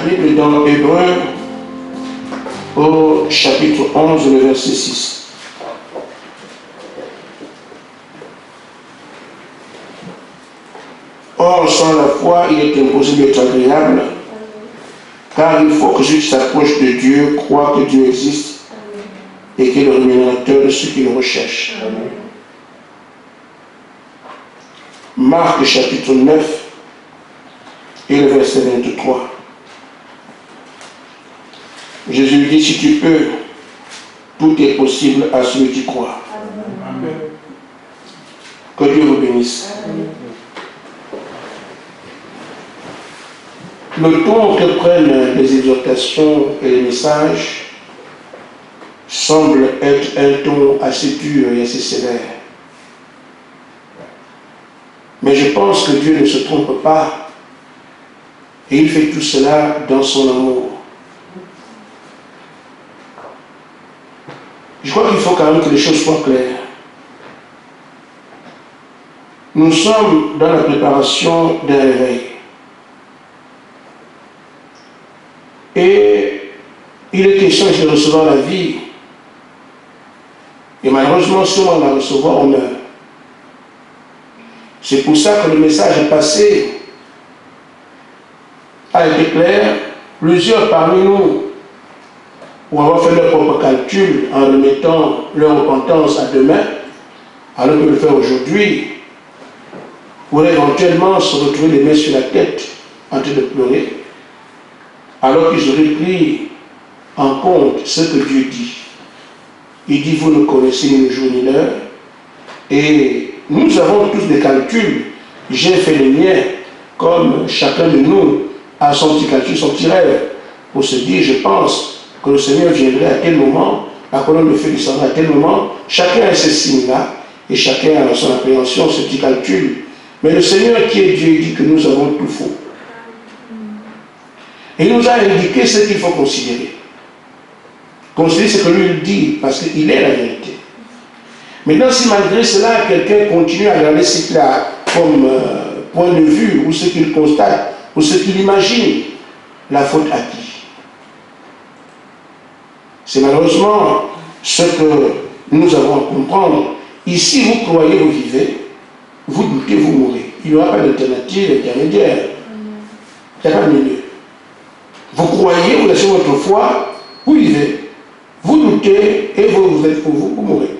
Bible dans Hébreux au chapitre 11, le verset 6. Or, sans la foi, il est impossible d'être agréable, car il faut que celui qui s'approche de Dieu croit que Dieu existe et qu'il est le rémunérateur de ceux qui le recherchent. Marc chapitre 9 et le verset 23. Jésus lui dit, si tu peux, tout est possible à celui qui croit. Amen. Que Dieu vous bénisse. Amen. Le ton que prennent les exhortations et les messages semble être un ton assez dur et assez sévère. Mais je pense que Dieu ne se trompe pas et il fait tout cela dans son amour. Je crois qu'il faut quand même que les choses soient claires. Nous sommes dans la préparation d'un réveil. Et il est question de recevoir la vie. Et malheureusement, si on la recevoir, on meurt. C'est pour ça que le message passé a été clair. Plusieurs parmi nous, pour avoir fait leur propre calcul en remettant leur repentance à demain, alors que le faire aujourd'hui, pourraient éventuellement se retrouver les mains sur la tête en train de pleurer, alors qu'ils auraient pris en compte ce que Dieu dit. Il dit, vous ne connaissez ni le jour ni l'heure, et nous avons tous des calculs. J'ai fait les miens, comme chacun de nous a son petit calcul, son petit rêve, pour se dire, je pense que le Seigneur viendrait à tel moment, la colonne de feu descendrait à tel moment. Chacun a ces signes-là, et chacun a son appréhension, ce petit calcul. Mais le Seigneur qui est Dieu, il dit que nous avons tout faux. Et il nous a indiqué ce qu'il faut considérer. Considérer ce que lui il dit, parce qu'il est la vérité. Maintenant, si malgré cela, quelqu'un continue à regarder ce qu'il a comme point de vue, ou ce qu'il constate, ou ce qu'il imagine, la faute à qui? C'est malheureusement ce que nous avons à comprendre. Ici, vous croyez, vous vivez, vous doutez, vous mourrez. Il n'y aura pas d'alternative intermédiaire. Il n'y a pas de milieu. Vous croyez, vous laissez votre foi, vous vivez. Vous doutez et vous êtes pour vous mourrez.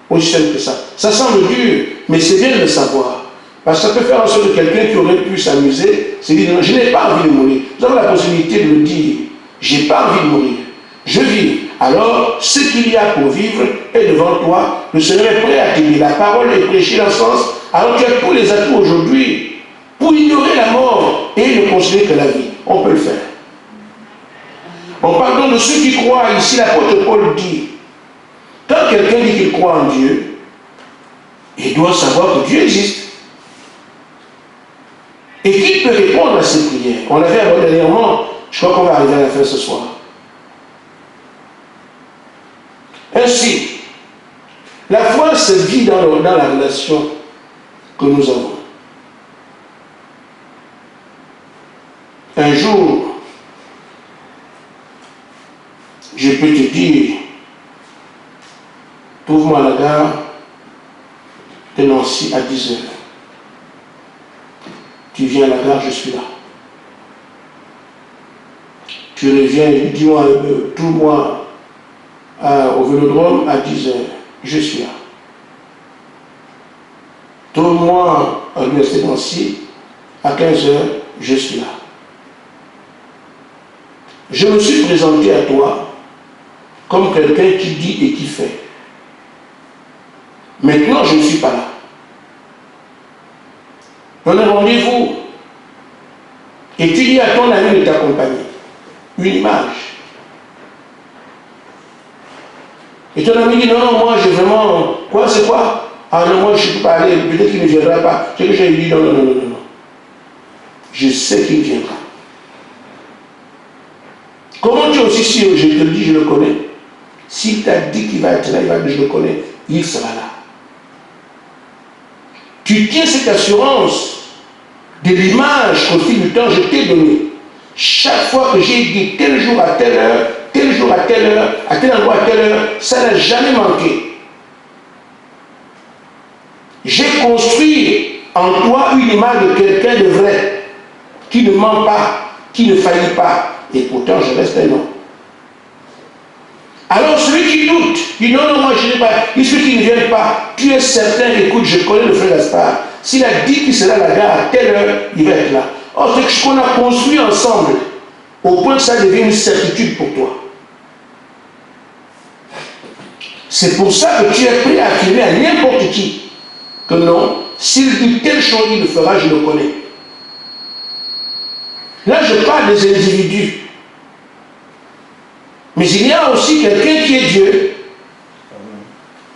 Aussi simple que ça. Ça semble dur, mais c'est bien de le savoir. Parce que ça peut faire en sorte que quelqu'un qui aurait pu s'amuser se dit, non, je n'ai pas envie de mourir. Vous avez la possibilité de le dire. Je n'ai pas envie de mourir. Je vis. Alors, ce qu'il y a pour vivre est devant toi. Le Seigneur est prêt à te dire. La parole est prêchée dans le sens. Alors tu as tous les atouts aujourd'hui pour ignorer la mort et ne considérer que la vie. On peut le faire. On parle donc de ceux qui croient. Ici, l'apôtre Paul dit, quand quelqu'un dit qu'il croit en Dieu, il doit savoir que Dieu existe. Et qu'il peut répondre à ses prières. On l'avait abordé dernièrement. Je crois qu'on va arriver à la fin ce soir. Ainsi, la foi se vit dans la relation que nous avons. Un jour, je peux te dire, trouve-moi à la gare de Nancy à 10 heures. Tu viens à la gare, je suis là. Tu reviens, dis-moi, trouve-moi au Vélodrome à 10 heures, je suis là. Trouve-moi à l'université de Nancy à 15 heures, je suis là. Je me suis présenté à toi comme quelqu'un qui dit et qui fait. Maintenant, je ne suis pas là. On a rendez-vous et tu dis à ton ami de t'accompagner. Une image. Et ton ami dit, non, moi j'ai vraiment... Quoi, c'est quoi? Ah non, moi je ne peux pas aller, peut-être qu'il ne viendra pas. C'est que j'ai dit, non. Je sais qu'il viendra. Comment tu es aussi sûr? Je te le dis, je le connais. S'il t'a dit qu'il va être là, il va dire, je le connais, il sera là. Tu tiens cette assurance de l'image qu'au fil du temps je t'ai donnée. chaque fois que j'ai dit tel jour à telle heure, tel jour à telle heure, à tel endroit à telle heure, ça n'a jamais manqué. J'ai construit en toi une image de quelqu'un de vrai, qui ne ment pas, qui ne faillit pas. Et pourtant, je reste un homme. Alors celui qui doute, dit non, non, moi je n'ai pas, il suffit qu'il ne vienne pas. Tu es certain, écoute, je connais le frère Gaspard. S'il a dit qu'il sera là-bas à telle heure, il va être là. Or, c'est ce qu'on a construit ensemble, au point que ça devient une certitude pour toi. C'est pour ça que tu es prêt à affirmer à n'importe qui que non, s'il dit telle chose, il le fera, je le connais. Là, je parle des individus. Mais il y a aussi quelqu'un qui est Dieu.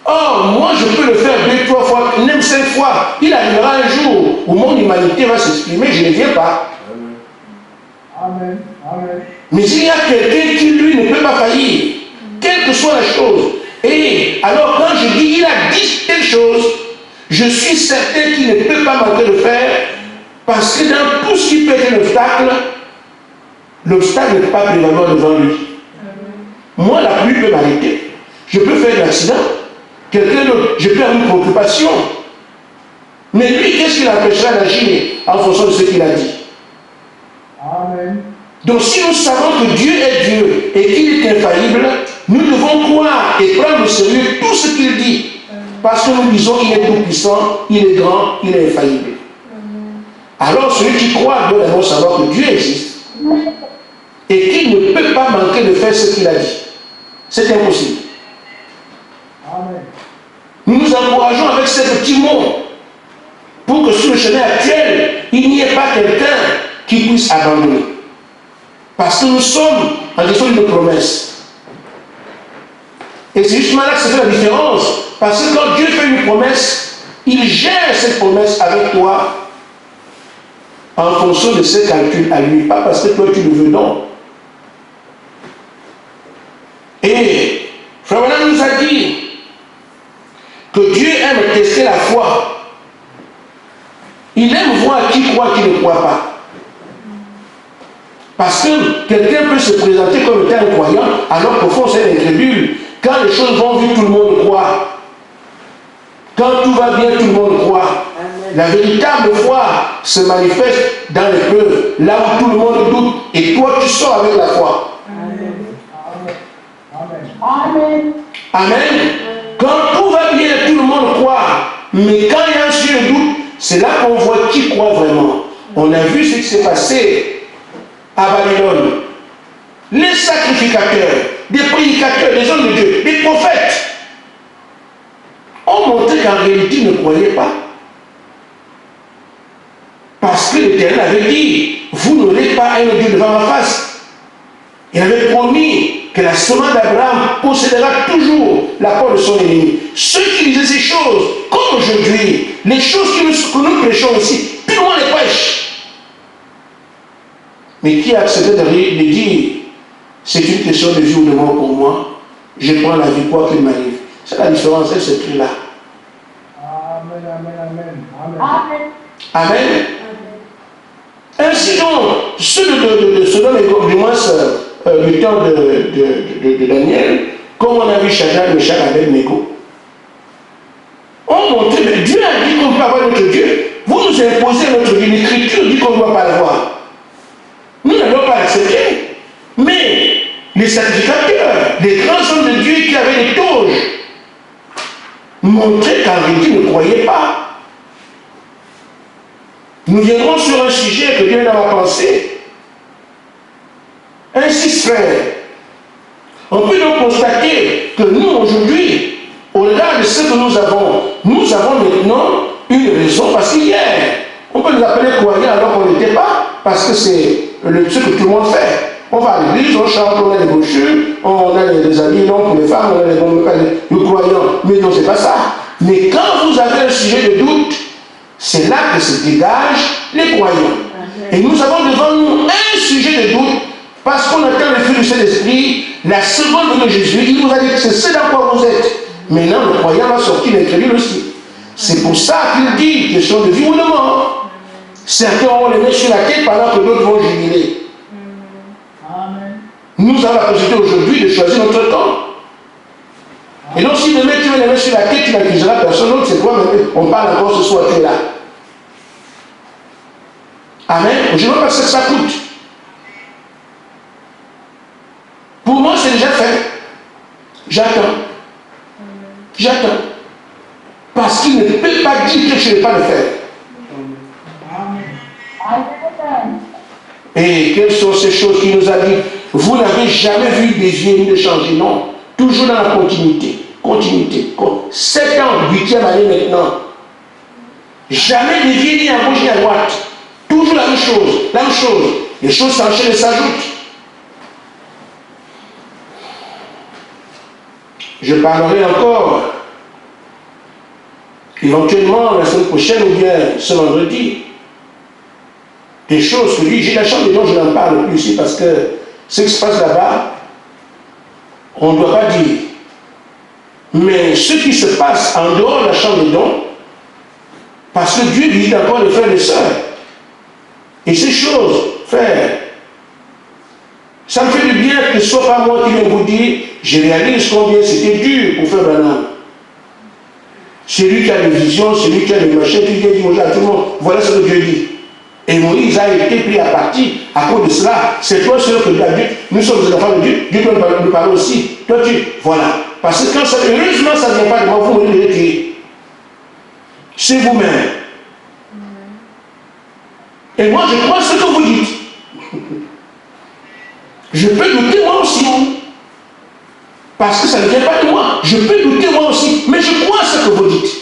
Or, moi, je peux le faire 2, 3 fois, même 5 fois. Il arrivera un jour où mon humanité va s'exprimer, je ne viens pas. Amen. Amen. Mais il y a quelqu'un qui, lui, ne peut pas faillir, quelle que soit la chose. Et alors, quand je dis, il a dit telle chose, je suis certain qu'il ne peut pas manquer de faire, parce que dans tout ce qui peut être l'obstacle n'est pas prévalant devant lui. Moi, la pluie peut m'arrêter. Je peux faire un accident. Quelqu'un d'autre, je peux avoir une préoccupation. Mais lui, qu'est-ce qui l'empêchera d'agir en fonction de ce qu'il a dit? Amen. Donc, si nous savons que Dieu est Dieu et qu'il est infaillible, nous devons croire et prendre au sérieux tout ce qu'il dit. Parce que nous disons qu'il est tout-puissant, il est grand, il est infaillible. Alors, celui qui croit doit d'abord savoir que Dieu existe et qu'il ne peut pas manquer de faire ce qu'il a dit. C'est impossible. Amen. Nous nous encourageons avec ces petits mots pour que sur le chemin actuel, il n'y ait pas quelqu'un qui puisse abandonner. Parce que nous sommes en question d'une promesse. Et c'est justement là que c'est la différence. Parce que quand Dieu fait une promesse, il gère cette promesse avec toi en fonction de ses calculs à lui. Pas parce que toi tu le veux, non. Et Frère Branham nous a dit que Dieu aime tester la foi. Il aime voir qui croit, qui ne croit pas. Parce que quelqu'un peut se présenter comme étant un croyant, alors qu'au fond c'est incrédule. Quand les choses vont vite, tout le monde croit. Quand tout va bien, tout le monde croit. Amen. La véritable foi se manifeste dans l'épreuve, là où tout le monde doute, et toi tu sors avec la foi. Amen. Amen. Amen. Amen. Quand tout va bien, tout le monde croit. Mais quand il y a un sujet de doute, c'est là qu'on voit qui croit vraiment. On a vu ce qui s'est passé à Babylone. Les sacrificateurs, des prédicateurs, des hommes de Dieu, des prophètes ont montré qu'en réalité ils ne croyaient pas. Parce que l'Éternel avait dit, vous n'aurez pas un Dieu devant ma face. Il avait promis que la semence d'Abraham possédera toujours la porte de son ennemi. Ceux qui disaient ces choses, comme aujourd'hui, les choses que nous prêchons ici, tout le monde les prêche. Mais qui a accepté de dire, c'est une question de vie ou de mort pour moi, je prends la vie quoi qu'il m'arrive. C'est la différence, elle s'écrit là. Amen, amen, amen. Amen. Amen. Ainsi donc, ceux de Sodome et Gomorrhe, du temps de Daniel, comme on a vu Shadrach, Meshach, Abednego, ont montré que Dieu a dit qu'on peut avoir notre Dieu. Vous nous imposez notre Dieu. L'Écriture dit qu'on ne doit pas l'avoir. Nous n'allons pas l'accepter. Mais les sacrificateurs, les grands hommes de Dieu qui avaient des toges, montraient qu'en réalité ils ne croyaient pas. Nous viendrons sur un sujet que Dieu est dans ma pensée. Ainsi, frère, on peut donc constater que nous, aujourd'hui, au-delà de ce que nous avons maintenant une raison, parce qu'hier, on peut nous appeler croyants alors qu'on n'était pas, parce que c'est ce que tout le monde fait. On va à l'église, on chante, on a des brochures, on a des habits longs pour les femmes, on a les croyants. Mais non, c'est pas ça. Mais quand vous avez un sujet de doute, c'est là que se dégagent les croyants. Et nous avons devant nous un sujet de doute, parce qu'on attend le feu du Saint-Esprit, la seconde venue de Jésus, il nous a dit que c'est ce dans quoi vous êtes. Maintenant, le croyant va sortir l'incrédule aussi. C'est pour ça qu'il dit question de vie ou de mort. Certains ont les mains sur la tête pendant que d'autres vont jubiler. Nous avons la possibilité aujourd'hui de choisir notre camp. Et donc si demain tu mets les mains sur la tête, tu n'accuseras personne d'autre, c'est toi, mais on parle encore ce soir, tu es là. Amen. Je ne vois pas ce que ça coûte. Pour moi, c'est déjà fait. J'attends. J'attends. Parce qu'il ne peut pas dire que je ne vais pas le faire. Et quelles sont ces choses qu'il nous a dit? Vous n'avez jamais vu dévier ni de changer, non. Toujours dans la continuité. Continuité. 7 ans, 8e année maintenant. Jamais dévier ni à gauche ni à droite. Toujours la même chose. La même chose. Les choses s'enchaînent et s'ajoutent. Je parlerai encore, éventuellement la semaine prochaine ou bien ce vendredi, des choses que lui, j'ai la chance, mais non, je n'en parle plus ici parce que ce qui se passe là-bas, on ne doit pas dire. Mais ce qui se passe en dehors de la chambre des dons, parce que Dieu visite encore les frères et les sœurs. Et ces choses, frères, ça me fait du bien que ce ne soit pas moi qui vais vous dire, je réalise combien c'était dur pour faire Branham. C'est lui qui a des visions, c'est lui qui a des machins, qui vient dire aux gens, à tout le monde, voilà ce que Dieu dit. Et Moïse a été pris à partie à cause de cela. C'est toi seul que Dieu a dit, nous sommes des enfants de Dieu, Dieu doit nous parler aussi. Toi tu, voilà. Parce que quand ça, heureusement, ça ne vient pas de moi, vous me le retirez. C'est vous-même. Et moi, je crois ce que vous dites. Je peux douter moi aussi. Parce que ça ne vient pas de moi. Je peux douter moi aussi. Mais je crois ce que vous dites.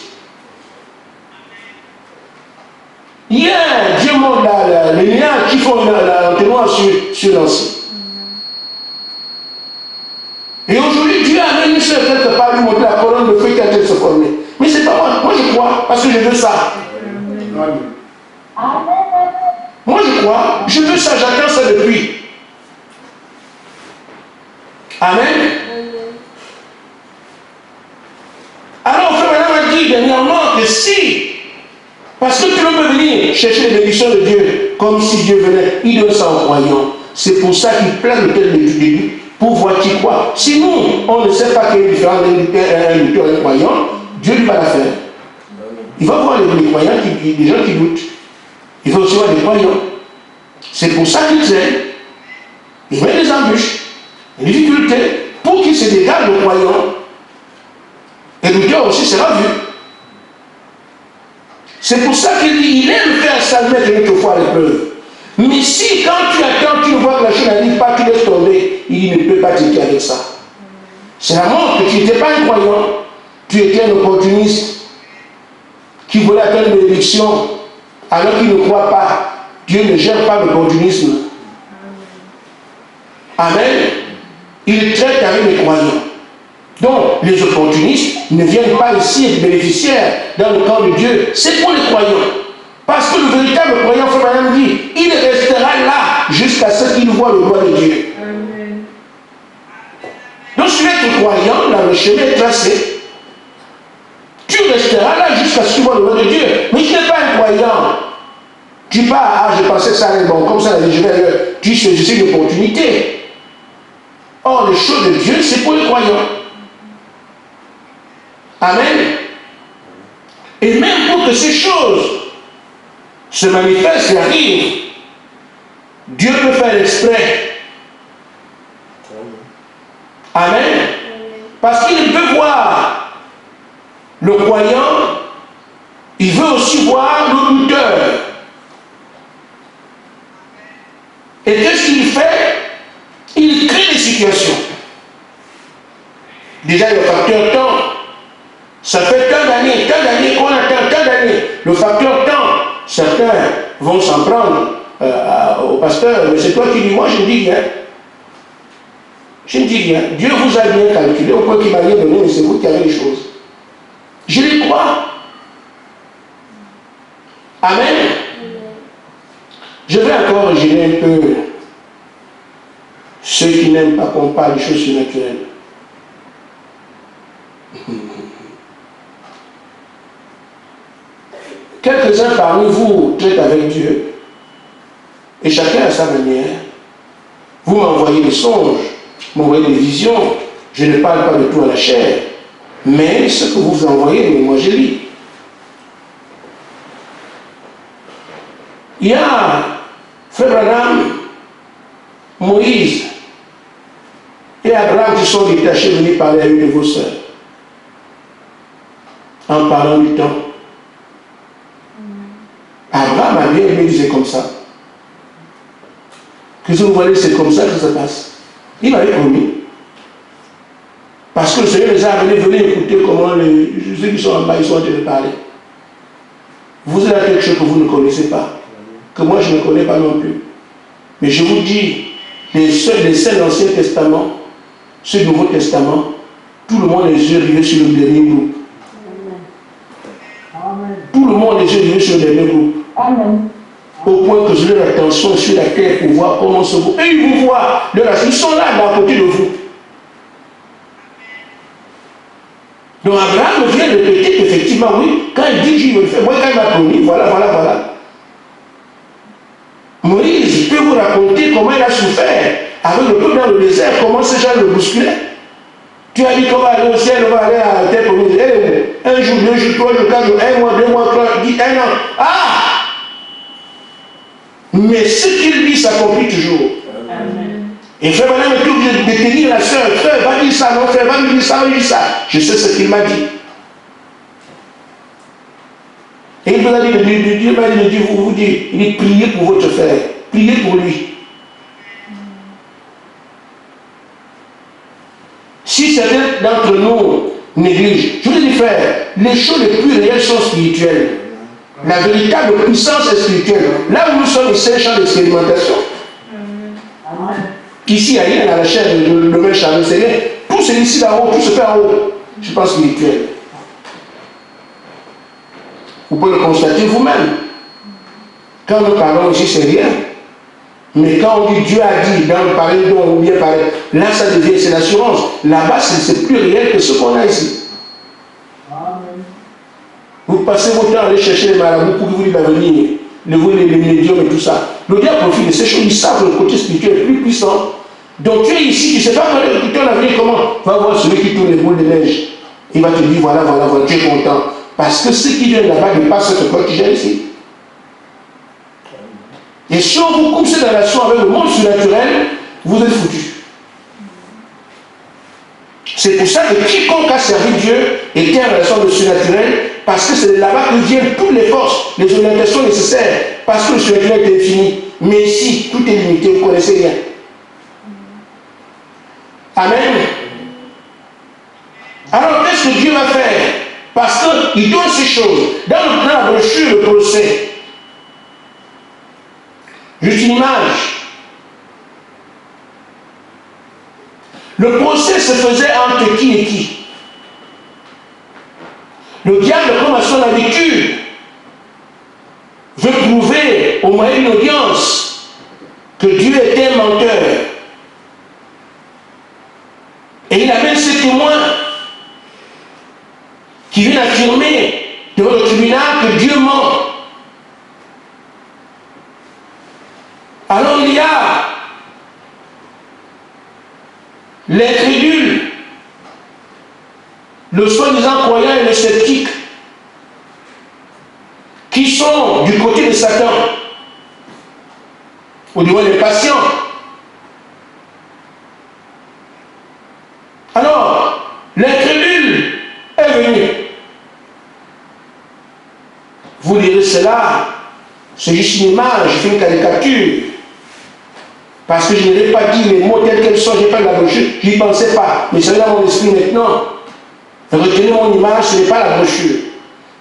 Hier, Dieu montre les liens qui font l'entonnoir sur l'ancien. Et aujourd'hui, Dieu a amené sur quelque part lui montrer la colonne de feu qui a été se former. Mais c'est pas moi. Moi, je crois. Parce que je veux ça. Moi, je crois. Je veux ça. J'attends ça depuis. Amen. Alors, frère Madame a dit dernièrement que si, parce que tu ne peux venir chercher les bénédictions de Dieu, comme si Dieu venait, il donne ça aux croyants. C'est pour ça qu'il plaint le tel d'études pour voir qui croit. Si nous, on ne sait pas qu'il y a une différence d'un un croyant, Dieu lui va la faire. Il va voir les croyants, les gens qui doutent. Il va aussi voir les croyants. C'est pour ça qu'il traîne. Il met des embûches, des difficultés, pour qu'il se dégage le croyant. Et le Dieu aussi sera vu. C'est pour ça qu'il dit, il aime faire ça, mettre une autre fois à l'épreuve. Mais si quand tu attends, tu vois que la chose n'arrive pas, tu laisses tomber, il ne peut pas t'aider avec ça. C'est la montre que tu n'étais pas un croyant, tu étais un opportuniste qui voulait atteindre une bénédiction alors qu'il ne croit pas. Dieu ne gère pas l'opportunisme. Amen. Il traite avec les croyants. Donc, les opportunistes ne viennent pas ici être bénéficiaires dans le camp de Dieu. C'est pour les croyants. Parce que le véritable croyant, frère Madame dit, il restera là jusqu'à ce qu'il voit le doigt de Dieu. Amen. Donc, si tu es croyant, là, le chemin est tracé. Tu resteras là jusqu'à ce que tu vois le doigt de Dieu. Mais tu n'es pas un croyant. Tu pars, je pensais que ça allait bon, comme ça, je vais ailleurs. Tu saisis une opportunité. Or, les choses de Dieu, c'est pour les croyants. Amen. Et même pour que ces choses se manifestent et arrivent, Dieu peut faire exprès. Amen. Parce qu'il peut voir le croyant, il veut aussi voir le douteur. Et qu'est-ce qu'il fait? Il crée des situations. Déjà, le facteur temps. Ça fait tant d'années qu'on attend, tant d'années. Le facteur temps, certains vont s'en prendre au pasteur, mais c'est toi qui dis, moi je ne dis rien. Je ne dis rien. Dieu vous a bien calculé, au point qu'il m'a rien donné, mais c'est vous qui avez les choses. Je les crois. Amen. Je vais encore gêner un peu ceux qui n'aiment pas qu'on parle des choses surnaturelles. Quelques-uns parmi vous traitent avec Dieu, et chacun à sa manière. Vous m'envoyez des songes. m'envoyez des visions. Je ne parle pas de tout à la chair, mais ce que vous envoyez, moi je lis. Il y a Frère Branham, Moïse et Abraham qui sont détachés venir parler à une de vos sœurs en parlant du temps. Abraham a bien aimé dire comme ça. Que si vous voyez, c'est comme ça que ça se passe. Il m'avait promis. Parce que le Seigneur les a amenés, venez écouter comment ceux qui sont en bas, ils sont en train de parler. Vous avez quelque chose que vous ne connaissez pas, que moi je ne connais pas non plus. Mais je vous dis, les saints de l'Ancien Testament, ce Nouveau Testament, tout le monde les yeux rivés sur le dernier groupe. Amen. Tout le monde les yeux rivés sur le dernier groupe. Amen. Au point que je leur attention sur la terre pour voir comment se voit. Et ils vous voient, ils sont là, à côté de vous. Donc Abraham vient de répéter qu'effectivement, oui, quand il dit Dieu veut le faire, moi quand il m'a promis, voilà. Moïse peut vous raconter comment il a souffert avec le peuple dans le désert, comment ces gens le bousculaient. Tu as dit qu'on va aller au ciel, on va aller à la terre promise. Un jour, 2 jours, 3 jours, 4 jours, 1 mois, 2 mois, 3, 10, 1 an. Ah! Mais ce qu'il dit s'accomplit toujours. Amen. Et frère Branham est obligé de tenir la soeur. Frère, va dire ça, non, frère, va lui dire ça, va lui dire ça. Je sais ce qu'il m'a dit. Et il vous a dit, Dieu m'a dit de vous dire, il dit, priez pour votre frère, priez pour lui. Si certains d'entre nous négligent, je vous dis, frère, les choses les plus réelles sont spirituelles. La véritable puissance est spirituelle. Là où nous sommes, c'est un champ d'expérimentation. Ici, il y a rien à la chair de le charme, c'est rien. Tout c'est ici là-haut, tout se fait en haut. Je pense spirituel. Vous pouvez le constater vous-même. Quand nous parlons ici, c'est rien. Mais quand on dit Dieu a dit, dans le parler dont on vient parler, là ça devient, c'est l'assurance. Là-bas, c'est plus réel que ce qu'on a ici. Amen. Vous passez votre temps à aller chercher les marabouts pour vous dire l'avenir, les médiums et tout ça. Le diable profite de ces choses, ils savent que le côté spirituel est plus puissant. Donc tu es ici, tu ne sais pas écouter l'avenir comment. Va voir celui qui tourne les boules de neige. Il va te dire voilà, tu es content. Parce que ce qui vient là-bas dépasse ce que toi tu gères ici. Et si on vous coupe cette relation avec le monde surnaturel, vous êtes foutus. C'est pour ça que quiconque a servi Dieu était en relation de surnaturel, parce que c'est là-bas que viennent toutes les forces, les orientations nécessaires, parce que le surnaturel est infini. Mais ici, tout est limité, vous ne connaissez rien. Amen. Alors, qu'est-ce que Dieu va faire? Parce qu'il donne ces choses. Dans la brochure, le procès, juste une image. Le procès se faisait entre qui et qui? Le diable, comme à son habitude, veut prouver au moyen d'une audience que Dieu était un menteur. Et il amène ses témoins qui viennent affirmer devant le tribunal que Dieu ment. Alors il y a l'incrédule, le soi-disant croyant et le sceptique, qui sont du côté de Satan, ou du moins les patients. Alors, l'incrédule est venu. Vous lirez cela, c'est juste une image, je fais une caricature. Parce que je n'ai pas dit les mots tels qu'ils sont, je n'ai pas la brochure, je n'y pensais pas. Mais c'est dans mon esprit maintenant. Retenez mon image, ce n'est pas la brochure.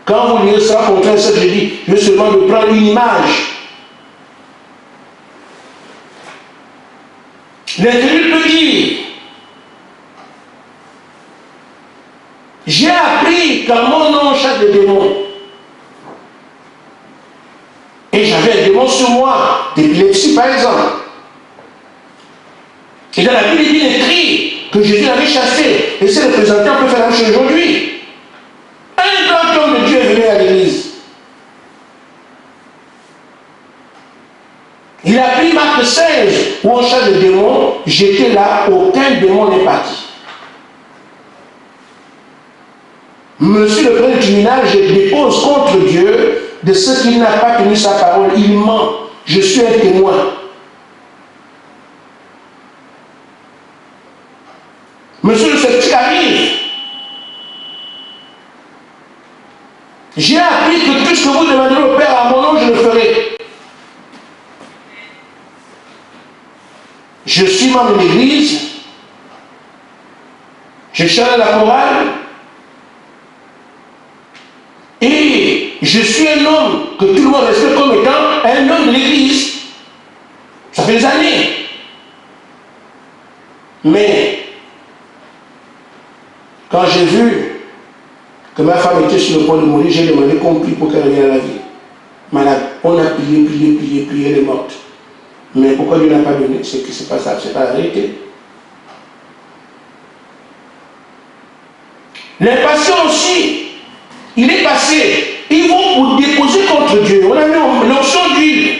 Quand vous lirez cela, contraire ce que je dis, je veux seulement de prendre une image. L'incrédule peut dire, j'ai appris qu'en mon nom chasse des démons. Et j'avais un démon sur moi, d'épilepsie par exemple. Et dans la Bible, il est écrit que Jésus l'avait chassé. Et c'est représenté, on peut faire la même chose aujourd'hui. Un grand homme de Dieu est venu à l'église. Il a pris Marc 16, où où on chasse les démons, j'étais là, aucun démon n'est parti. Monsieur le président du tribunal, je dépose contre Dieu de ce qu'il n'a pas tenu sa parole. Il ment. Je suis un témoin. Monsieur le sceptique arrive. J'ai appris que tout ce que vous demandez au Père à mon nom, je le ferai. Je suis membre de l'église. Je chante la chorale. Et je suis un homme que tout le monde respecte comme étant un homme de l'église. Ça fait des années. Mais quand j'ai vu que ma femme était sur le point de mourir, j'ai demandé qu'on prie pour qu'elle revienne à la vie. Malade. On a prié, elle est morte. Mais pourquoi Dieu n'a pas donné? C'est que c'est pas ça, c'est pas la vérité. L'impatient aussi, il est passé. Ils vont vous déposer contre Dieu. On a mis l'onction d'huile.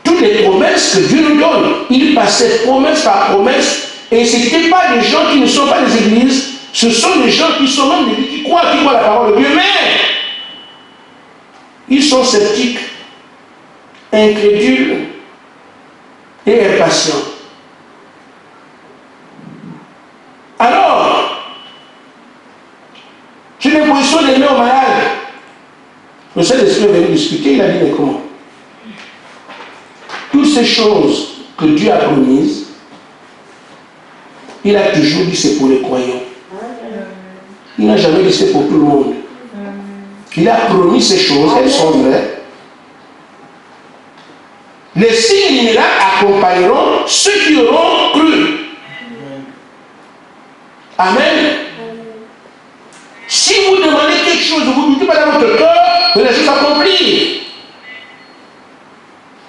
Toutes les promesses que Dieu nous donne, il passait promesse par promesse. Et ce n'étaient pas des gens qui ne sont pas des églises, ce sont des gens qui sont même des qui croient la parole de Dieu, mais ils sont sceptiques, incrédules et impatients. Alors, j'ai l'impression d'aimer au malade. Le Saint-Esprit est venu discuter, il a dit, mais comment? Toutes ces choses que Dieu a promises, il a toujours dit c'est pour les croyants. Il n'a jamais dit c'est pour tout le monde. Il a promis ces choses, elles sont vraies. Les signes et les miracles accompagneront ceux qui auront cru. Amen. Si vous demandez quelque chose, vous ne dites pas dans votre cœur, vous allez juste accomplir.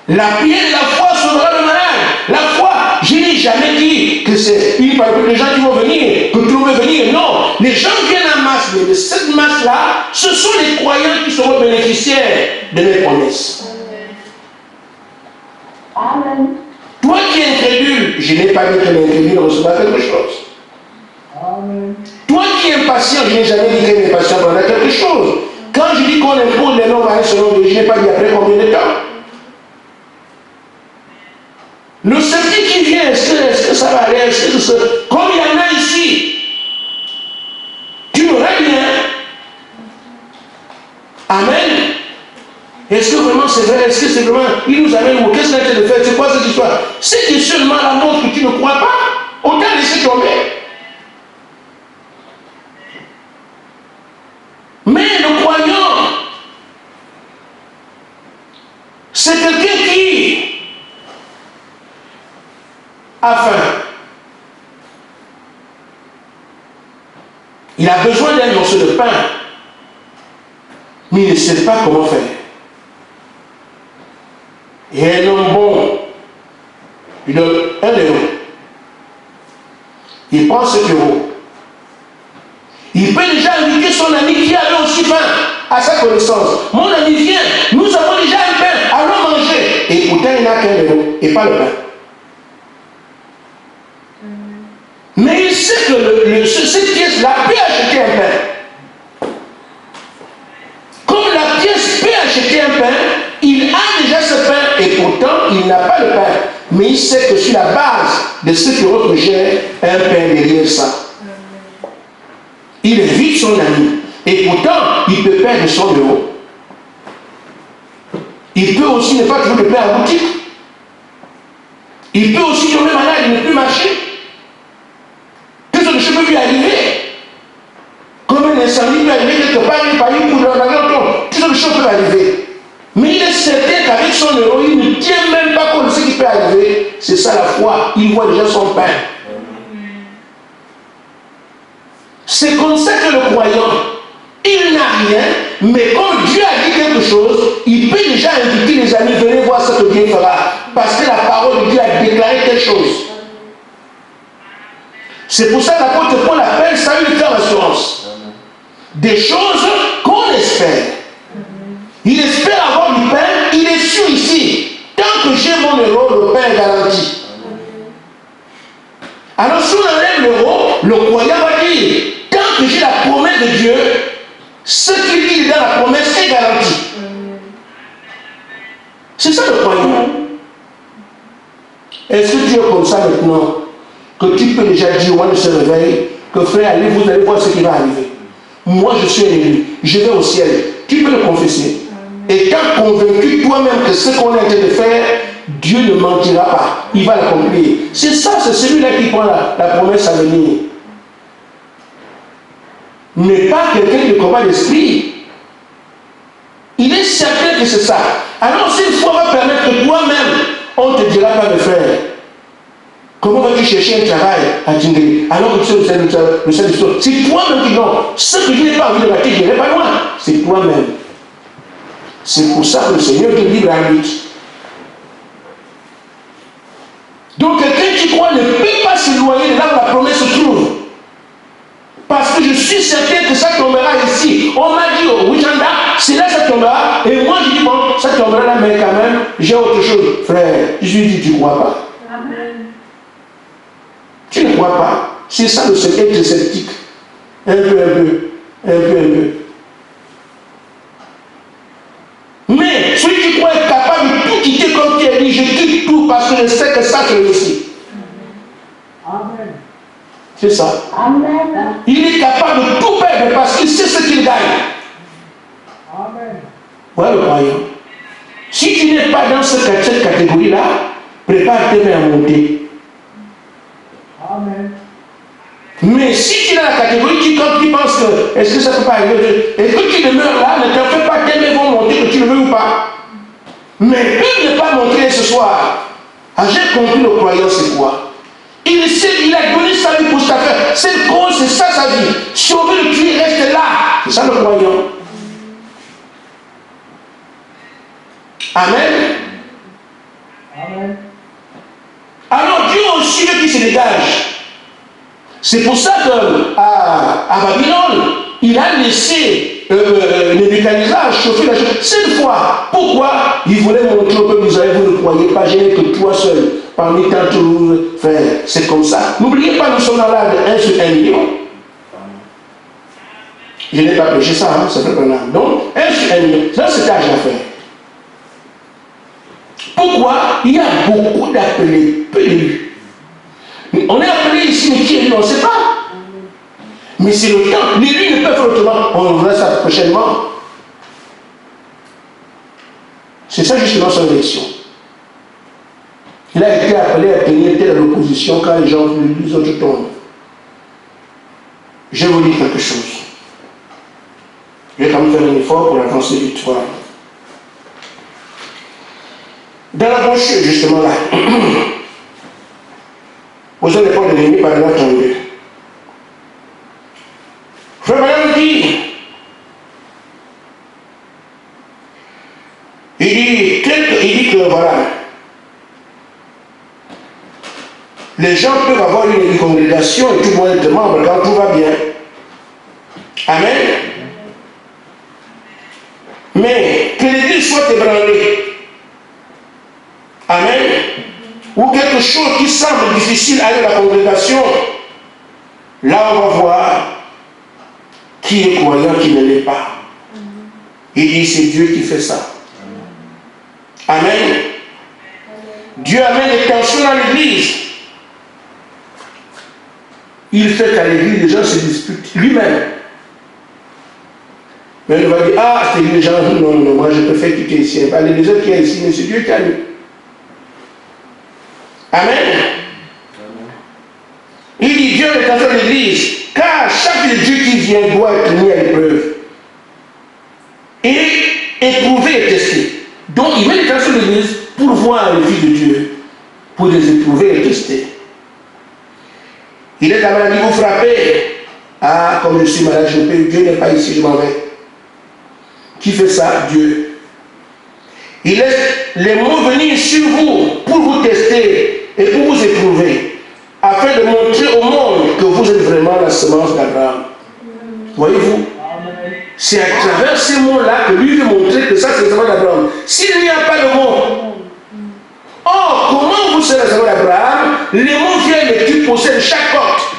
La prière et la foi sauvera le malade. La foi, je n'ai jamais dit que c'est une partie des gens qui vont venir, que tout le monde va venir. Non, les gens viennent en masse, mais de cette masse-là, ce sont les croyants qui seront bénéficiaires de mes promesses. Amen. Toi qui es incrédule, je n'ai pas dit que l'incrédule recevra quelque chose. Amen. Toi qui es impatient, je n'ai jamais dit que l'impatient prendra quelque chose. Quand je dis qu'on impose les noms à un selon Dieu, je n'ai pas dit après combien de temps. Le sceptique qui vient, est-ce que ça va aller? Comme il y en a ici, tu m'aurais bien. Amen. Est-ce que vraiment c'est vrai? Est-ce que c'est vraiment, il nous amène où? Qu'est-ce qu'il a été de faire? C'est quoi cette histoire? C'est que seulement la montre que tu ne crois pas, on t'a laissé tomber. Mais le croyant, c'est quelqu'un qui a faim. Il a besoin d'un morceau de pain, mais il ne sait pas comment faire. Et un homme bon, il donne 1 euro. Il prend 7 euros. Il peut déjà inviter son ami qui avait aussi faim à sa connaissance. Mon ami vient, nous avons déjà un pain, allons manger. Et pourtant il n'a qu'1 euro et pas le pain. Mais il sait que cette pièce-là peut acheter un pain. Comme la pièce peut acheter un pain, il a déjà ce pain et pourtant il n'a pas le pain. Mais il sait que sur la base de ce que l'autre gère, un pain derrière ça. Il invite son ami. Et pourtant, il peut perdre 100 euros. Il peut aussi ne pas trouver le pain à boutique. Il peut aussi tomber malade, il ne peut plus marcher. Tout ce que peut lui arriver. Comme un incendie peut arriver quelque part, il parie pour dans l'autre. Tout ce que peut arriver. Mais il est certain qu'avec son euro, il ne tient même pas compte de ce qui peut arriver. C'est ça la foi. Il voit déjà son pain. C'est comme ça que le croyant, il n'a rien, mais comme Dieu a dit quelque chose, il peut déjà inviter les amis, venez voir ce que Dieu fera. Parce que la parole de Dieu a déclaré quelque chose. C'est pour ça que l'apôtre Paul appelle ça une ferme assurance. Des choses qu'on espère. Il espère avoir du pain, il est sûr ici. Tant que j'ai mon tu es comme ça maintenant, que tu peux déjà dire au moment de se réveil, que frère, allez, vous allez voir ce qui va arriver. Moi, je suis élu, je vais au ciel. Tu peux le confesser. Et quand convaincu toi-même que ce qu'on est en train de faire, Dieu ne mentira pas. Il va l'accomplir. C'est ça, c'est celui-là qui prend la promesse à venir. Mais pas quelqu'un qui combat l'esprit. Il est certain que c'est ça. Alors, cette foi va permettre que toi-même, on ne te dira pas de faire. Comment vas-tu chercher un travail à Tingé alors que tu sais le seul histoire? C'est toi-même qui non. Ce que je n'ai pas envie de rater, je n'irai pas loin. C'est toi-même. C'est pour ça que le Seigneur te livre à lui. Donc quelqu'un qui croit ne peut pas s'éloigner de là où la promesse se trouve. Parce que je suis certain que ça tombera ici. On m'a dit au Wujanda, c'est là que ça tombera. Et moi je dis bon, ça tombera là, mais quand même, j'ai autre chose. Frère, je lui dis, tu ne crois pas. Amen. Tu ne crois pas. C'est ça le secret de sceptique. Un peu. Mais celui qui croit être capable de tout quitter comme tu as dit, je quitte tout parce que je sais que ça c'est réussi. Amen. C'est ça. Amen. Il est capable de tout perdre parce qu'il sait ce qu'il gagne. Amen. Voilà le croyant. Si tu n'es pas dans cette catégorie-là, prépare-toi à monter. Amen. Mais si tu es dans la catégorie quand tu penses que est-ce que ça ne peut pas arriver et que tu demeures là, ne t'en fais pas, tes mains vont monter, que tu le veux ou pas. Mais il ne pas monter ce soir. Ah, j'ai compris le croyant, c'est quoi? Il sait, il a donné sa vie pour cette affaire. C'est cause, c'est ça sa vie. Si on veut le tuer, il reste là. C'est ça le croyant. Amen. Amen. Alors Dieu aussi veut qu'il se dégage. C'est pour ça qu'à Babylone, il a laissé Nebuchadnezzar chauffer la chose. Cette fois, pourquoi? Il voulait montrer au peuple d'Israël, vous ne croyez pas, je n'ai que toi seul, parmi tant de frères. C'est comme ça. N'oubliez pas, nous sommes dans l'âge de 1 sur 1 million. Je n'ai pas prêché ça, hein, ça fait un an. Donc, 1 sur 1 million, c'est cet âge à faire. Pourquoi? Il y a beaucoup d'appelés, peu d'élus. On est appelé ici, mais qui est élu, on ne sait pas. Mais c'est le temps. Les élus ne peuvent faire autrement. On verra ça prochainement. C'est ça justement son élection. Il a été appelé à tenir telle l'opposition quand les gens les autres tombent. Je vais vous dire quelque chose. Je vais quand même faire un effort pour avancer victoire. Dans la brochure, justement là, vous avez pas de l'ennemi par là tombé. Frère Madame dit, il dit que voilà, les gens peuvent avoir une congrégation et tout le monde est membre quand tout va bien. Amen. Mais que l'église soit ébranlée. Amen. Ou quelque chose qui semble difficile à la congrégation, là on va voir qui est croyant, qui ne l'est pas. Il dit c'est Dieu qui fait ça. Amen. Dieu amène des tensions dans l'église. Il fait qu'à l'église, les gens se disputent lui-même. Mais il va dire, ah, c'est les gens, non, moi je préfère quitter ici. Pas les autres qui sont ici, mais c'est Dieu qui a mis. Amen. Il dit Dieu est dans l'église, car chaque Dieu qui vient doit être mis à l'épreuve. Et éprouver et tester. Donc il met les gens sur l'église pour voir les filles de Dieu, pour les éprouver et tester. Il est à maladie, vous frappez. Ah, comme je suis malade, je ne peux, Dieu n'est pas ici, je m'en vais. Qui fait ça? Dieu. Il laisse les mots venir sur vous pour vous tester et pour vous éprouver, afin de montrer au monde que vous êtes vraiment la semence d'Abraham. Voyez-vous? C'est à travers ces mots-là que lui veut montrer que ça c'est la semence d'Abraham. S'il n'y a pas de mots, oh, comment vous serez la semence d'Abraham? Les mots viennent et tu possèdes chaque porte.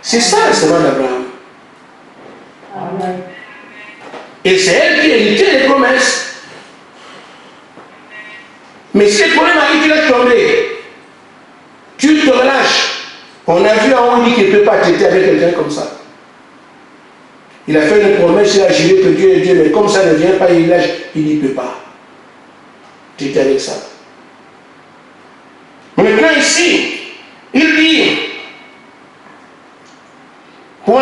C'est ça la semence d'Abraham. Et c'est elle qui héritait les promesses. Mais si le problème arrive, il est tombé. On a vu en haut, il dit qu'il ne peut pas traiter avec quelqu'un comme ça. Il a fait une promesse, il a juré que Dieu est Dieu, mais comme ça ne vient pas, il n'y peut pas traiter avec ça. Maintenant ici, il dit, pour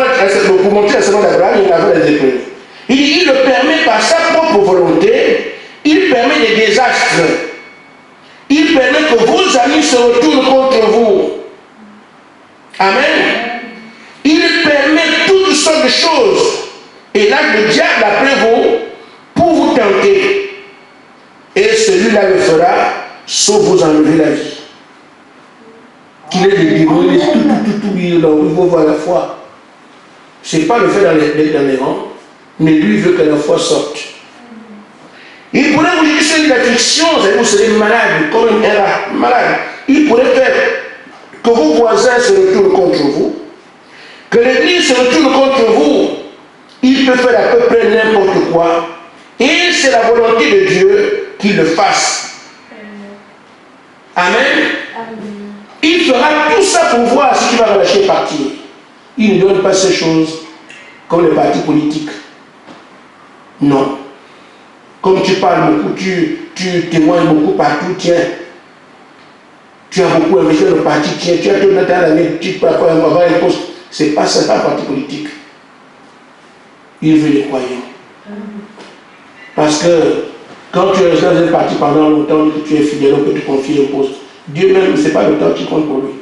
montrer la seconde d'Abraham, il avait des épreuves. Il dit, il le permet par sa propre volonté, il permet des désastres. Il permet que vos amis se retournent contre vous. Amen. Il permet toutes sortes de choses. Et là, le diable après vous, pour vous tenter. Et celui-là le fera, sauf vous enlever la vie. Qu'il est le démon, il va voir la foi. Ce n'est pas le fait d'être dans les rangs, mais lui veut que la foi sorte. Il pourrait vous dire que c'est une affliction, vous serez malade, comme un rat, malade. Il pourrait faire que vos voisins se retournent contre vous, que l'église se retourne contre vous. Il peut faire à peu près n'importe quoi. Et c'est la volonté de Dieu qu'il le fasse. Amen. Il fera tout ça pour voir si tu vas relâcher partir. Il ne donne pas ces choses comme les partis politiques. Non. Comme tu parles beaucoup, tu témoignes beaucoup partout, tiens. Tu as beaucoup investi dans le parti, tiens, tu as tout le temps l'année, tu peux avoir un poste. C'est pas ça, pas un parti politique. Il veut les croyants. Parce que quand tu restes dans un parti pendant longtemps, que tu es fidèle, on peut te confier un poste. Dieu même, ce n'est pas le temps qui compte pour lui.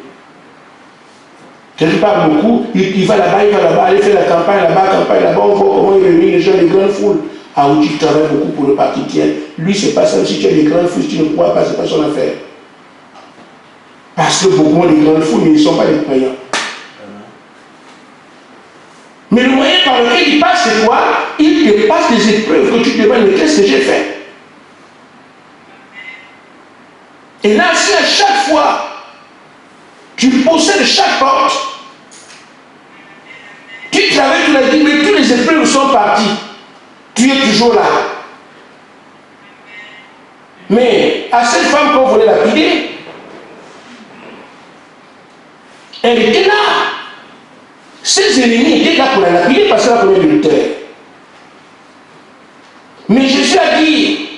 Tu parles beaucoup, il va là-bas, aller faire la campagne là-bas, on voit comment il réunit les gens, les grandes foules. Ah oui, tu travailles beaucoup pour le parti tien. Lui, c'est pas ça. Si tu as des grandes foules, tu ne crois pas, c'est pas son affaire. Parce que beaucoup des grandes foules, ils ne sont pas des croyants. Mais le moyen par lequel il passe, c'est quoi? Il te passe des épreuves que tu te demandes, mais qu'est-ce que j'ai fait? Et là, si à chaque fois, tu possèdes chaque porte, tu travailles, tu l'as dit, mais tous les épreuves sont partis. Tu es toujours là. Mais à cette femme qu'on voulait lapider, elle était là. Ses ennemis étaient là pour la lapider parce qu'elle a commis l'adultère. Mais Jésus a dit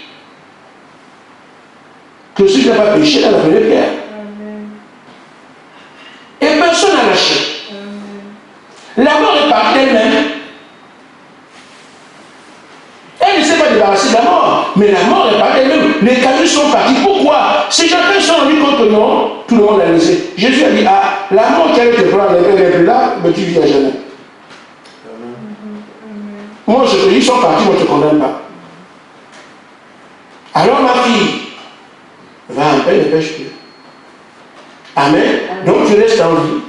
que si tu n'as pas péché, elle a la première pierre. Et personne n'a lâché. La mort est partie d'elle-même. Elle ne s'est pas débarrassée de la mort, mais la mort est partie d'elle-même. Les cailloux sont partis. Pourquoi? Si chacun s'en rendu compte que non, tout le monde l'a laissé. Jésus a dit, ah, la mort qui allait te prendre, elle n'est plus là, mais tu vis à jamais. Moi, je te dis, ils sont partis, moi je ne te condamne pas. Alors ma fille, va en paix, ne pêche plus. Amen. Donc tu restes en vie.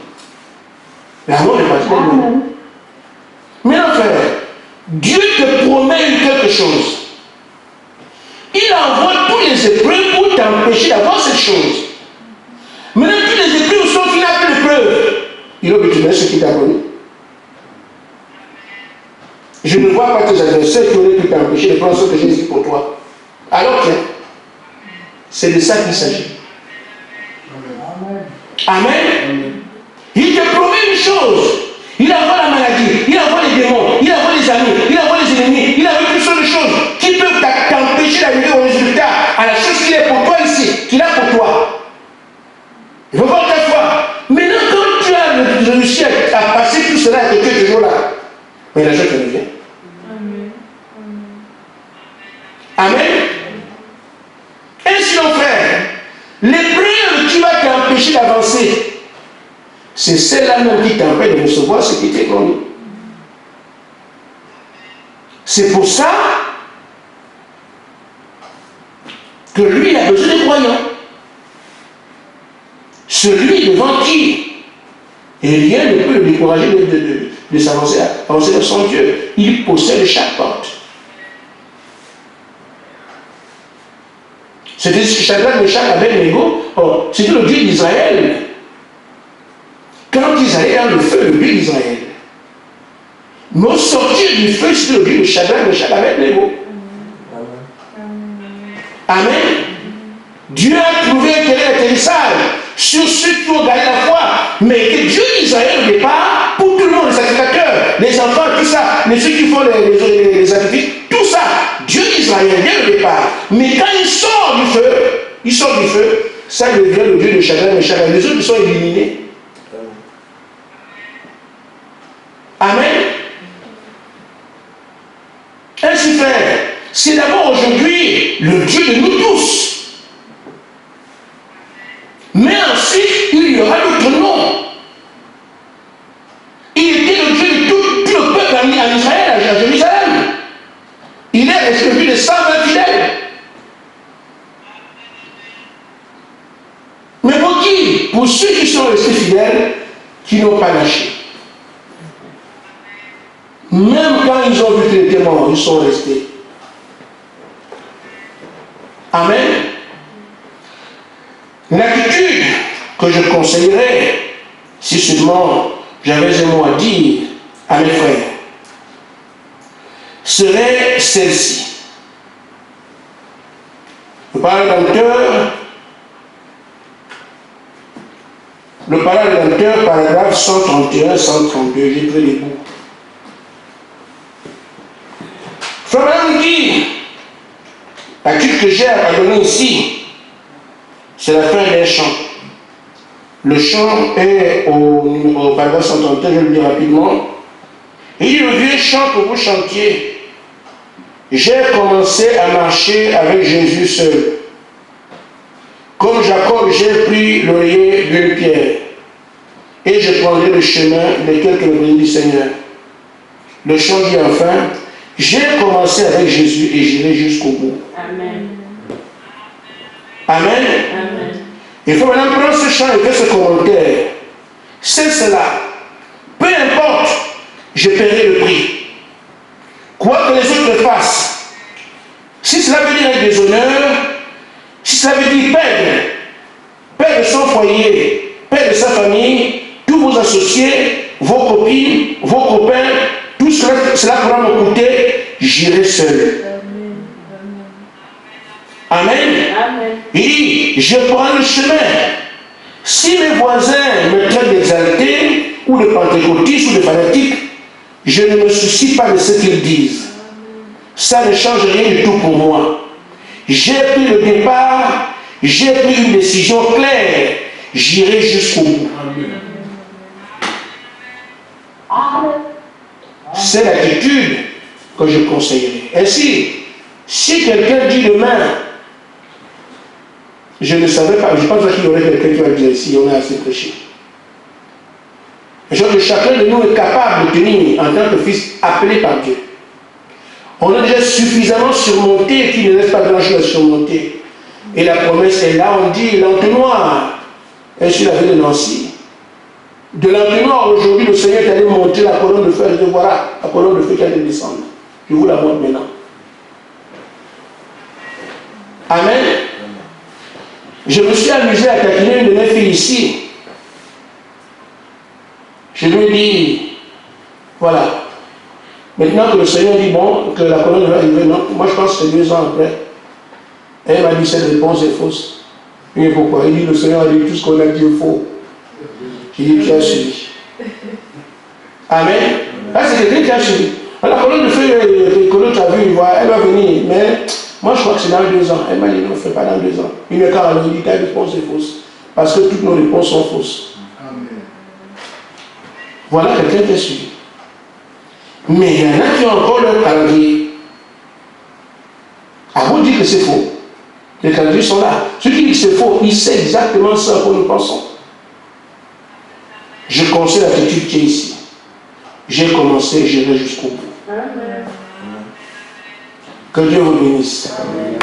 La mort est partie d'elle-même. Mais enfin, Dieu te promet quelque chose. Il envoie tous les épreuves pour t'empêcher d'avoir cette chose. Maintenant, toutes les épreuves sont finies avec l'épreuve. Il a obtenu ce qui t'a connu. Je ne vois pas tes adversaires qui auraient pu t'empêcher de prendre ce que j'ai dit pour toi. Alors tiens, c'est de ça qu'il s'agit. Amen. Il te promet une chose. Il envoie la maladie, il envoie les démons, il envoie les amis, il envoie les ennemis, il envoie toutes sortes de choses qui peuvent t'empêcher d'arriver au résultat, à la chose qu'il est pour toi ici, qu'il a pour toi. Il faut voir ta foi. Maintenant, quand tu as réussi à passer tout cela et que tu es toujours là, mais la chose te revient. Amen. Ainsi, mon frère, l'épreuve qui va t'empêcher d'avancer, c'est celle-là même qui t'empêche de recevoir ce qui t'est promis. C'est pour ça que lui a besoin des croyants. Celui devant qui et rien ne peut le décourager de s'avancer vers son Dieu. Il possède chaque porte. C'était Shadrach, Meshach, Abednego. Oh, c'était le Dieu d'Israël. Quand ils allaient dans le feu, le Dieu d'Israël. Mais au sortir du feu, c'était le Dieu de Shadrach, Meshach, Abednego. Amen. Dieu a trouvé un terrain d'atterrissage sur ceux qui ont gagné la foi. Mais que Dieu d'Israël au départ, pour tout le monde, les sacrificateurs, les enfants, tout ça, les ceux qui font les sacrifices, tout ça, Dieu d'Israël dès le départ. Mais quand il sort du feu, ça devient le Dieu de chacun, les autres sont éliminés. Amen. Ainsi, frère, c'est d'abord aujourd'hui le Dieu de nous tous. Mais ensuite, il y aura d'autres noms. Il était le Dieu de tout le peuple en Israël, à Jérusalem. Il est resté le Dieu de 120 fidèles. Mais pour qui? Pour ceux qui sont restés fidèles, qui n'ont pas lâché. Même quand ils ont vu qu'il était mort, ils sont restés. Amen. L'attitude que je conseillerais, si seulement j'avais un mot à dire à mes frères, serait celle-ci. Le parole d'Anteur, paragraphe 131, 132, j'ai pris les bouts. Frère dit, l'attitude que j'ai à donner ici, c'est la fin d'un chant. Le chant est au paragraphe 131, je vais le dire rapidement. Il dit, le vieux chant que vous chantiez. J'ai commencé à marcher avec Jésus seul. Comme Jacob, j'ai pris l'oreiller d'une pierre. Et je prendrai le chemin desquels que me bénit du Seigneur. Le chant dit enfin, j'ai commencé avec Jésus et j'irai jusqu'au bout. Amen. Amen. Amen. Il faut maintenant prendre ce chant et faire ce commentaire. C'est cela. Peu importe, je paierai le prix. Quoi que les autres fassent. Si cela veut dire un déshonneur, si cela veut dire perdre son foyer, perdre sa famille, tous vos associés, vos copines, vos copains, tout cela pourra me coûter, j'irai seul. Amen. Amen. Il dit, je prends le chemin. Si mes voisins me traitent d'exalté, ou de pentecôtiste, ou de fanatique, je ne me soucie pas de ce qu'ils disent. Ça ne change rien du tout pour moi. J'ai pris le départ, j'ai pris une décision claire. J'irai jusqu'au bout. C'est l'attitude que je conseillerais. Ainsi, si quelqu'un dit demain, je ne savais pas, je pense qu'il y aurait quelqu'un qui va dire ici, on a assez prêché. Je que chacun de nous est capable de tenir en tant que fils appelé par Dieu. On a déjà suffisamment surmonté qu'il ne laisse pas grand-chose à surmonter. Et la promesse est là, on dit l'entonnoir est sur la ville de Nancy. De l'entonnoir, aujourd'hui, le Seigneur est allé monter la colonne de feu. Et voilà, la colonne de feu qui allait descendre. Je vous la montre maintenant. Amen. Je me suis amusé à taquiner une de mes filles ici. Je lui ai dit, voilà. Maintenant que le Seigneur dit, bon, que la colonne va arriver, non, moi je pense que c'est 2 ans après. Elle m'a dit, cette réponse est fausse. Et pourquoi? Il dit, le Seigneur a dit, tout ce qu'on a dit est faux. J'ai dit, tu as suivi. Amen. Là, c'est quelqu'un qui a suivi. La colonne de feu, que tu as vu, elle va venir, mais moi je crois que c'est dans 2 ans. Elle m'a dit, non, ne fais pas dans 2 ans. Il me dit, ta réponse est fausse. Parce que toutes nos réponses sont fausses. Amen. Voilà quelqu'un qui a suivi. Mais il y en a qui ont encore leur calendrier. À vous dire que c'est faux. Les calendriers sont là. Ceux qui disent que c'est faux, ils savent exactement ce que nous pensons. Je conseille l'attitude qui est ici. J'ai commencé, j'irai jusqu'au bout. Amen. Que Dieu vous bénisse. Amen.